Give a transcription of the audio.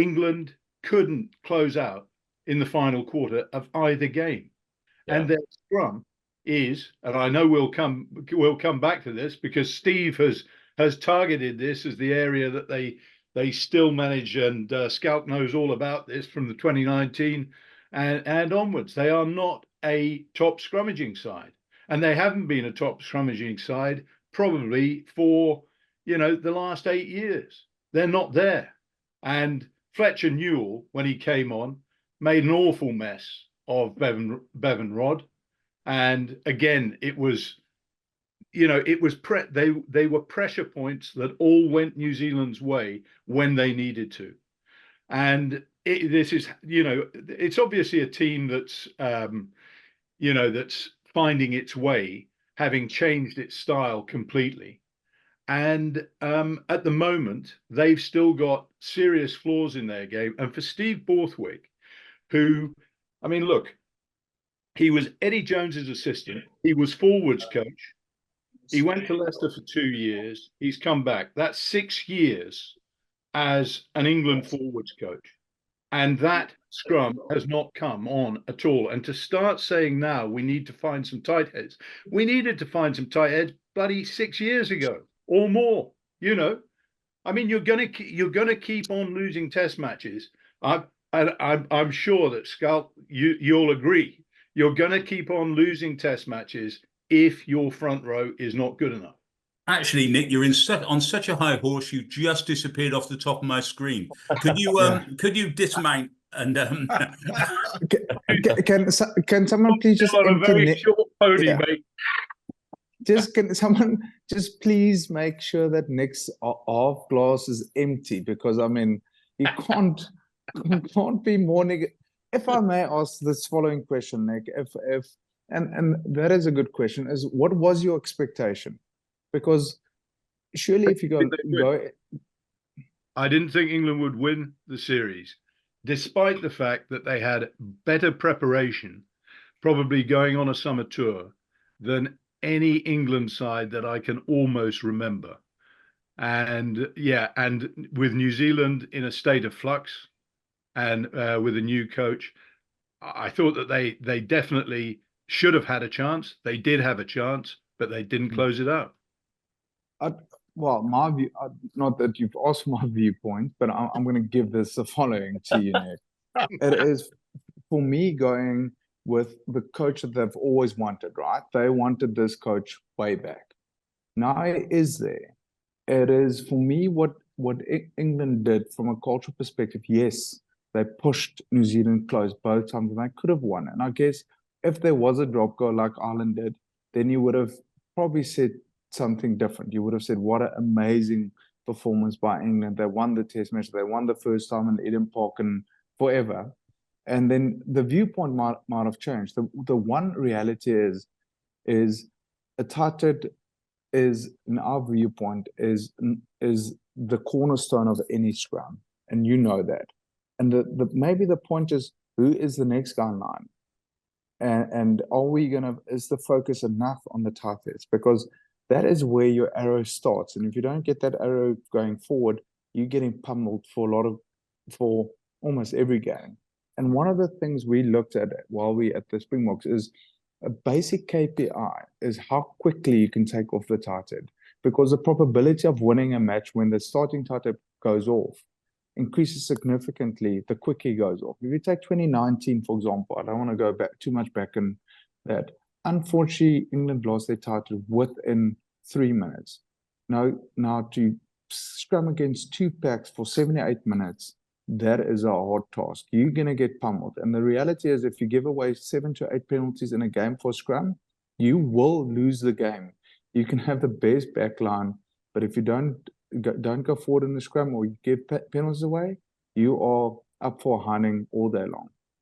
England couldn't close out in the final quarter of either game. Yeah. And their scrum is, and I know we'll come back to this because Steve has targeted this as the area that they still manage, and Schalk knows all about this from the 2019 and onwards. They are not a top scrummaging side, and they haven't been a top scrummaging side probably for the last 8 years. They're not there. And Fletcher Newell, when he came on, made an awful mess of Bevan Rod. And again, it was they were pressure points that all went New Zealand's way when they needed to. And this is, it's obviously a team that's, that's finding its way, having changed its style completely. And at the moment, they've still got serious flaws in their game. And for Steve Borthwick, who, I mean, look, he was Eddie Jones's assistant. He was forwards coach. He went to Leicester for 2 years. He's come back. That's 6 years as an England forwards coach. And that scrum has not come on at all. And to start saying now we need to find some tight heads. We needed to find some tight heads bloody 6 years ago or more. I mean, you're gonna keep on losing test matches. I'm sure that Schalk, you'll agree. You're going to keep on losing test matches if your front row is not good enough. Actually, Nick, you're on such a high horse, you just disappeared off the top of my screen. Could you could you dismount and can someone please just on a very short pony, mate? Can someone just please make sure that Nick's half glass is empty, because I mean you can't be more negative. If I may ask this following question, Nick, and that is a good question, is what was your expectation? Because surely if you go, I didn't think England would win the series, despite the fact that they had better preparation, probably going on a summer tour, than any England side that I can almost remember. And and with New Zealand in a state of flux, and with a new coach, I thought that they definitely should have had a chance. They did have a chance, but they didn't close it out. Well, my view, not that you've asked my viewpoint, but I'm going to give this the following to you, Nick. It is, for me, going with the coach that they've always wanted, right? They wanted this coach way back. Now he is there. It is, for me, what England did from a cultural perspective. Yes, they pushed New Zealand close both times, and they could have won. And I guess if there was a drop goal like Ireland did, then you would have probably said something different. You would have said, what an amazing performance by England. They won the test match. They won the first time in Eden Park and forever. And then the viewpoint might have changed. The one reality is a tight head is, in our viewpoint, is the cornerstone of any scrum. And you know that. And maybe the point is, who is the next guy in line? And are we is the focus enough on the tight heads? Because that is where your arrow starts. And if you don't get that arrow going forward, you're getting pummeled for almost every game. And one of the things we looked at while we at the Springboks is a basic KPI is how quickly you can take off the tight head. Because the probability of winning a match when the starting tight head goes off increases significantly the quicker he goes off. If you take 2019, for example, I don't want to go back too much back in that. Unfortunately, England lost their title within 3 minutes. Now to scrum against two packs for 78 minutes, that is a hard task. You're going to get pummeled. And the reality is, if you give away 7 to 8 penalties in a game for scrum, you will lose the game. You can have the best backline, but if you don't go forward in the scrum or you give penalties away, you are up for hunting all day long.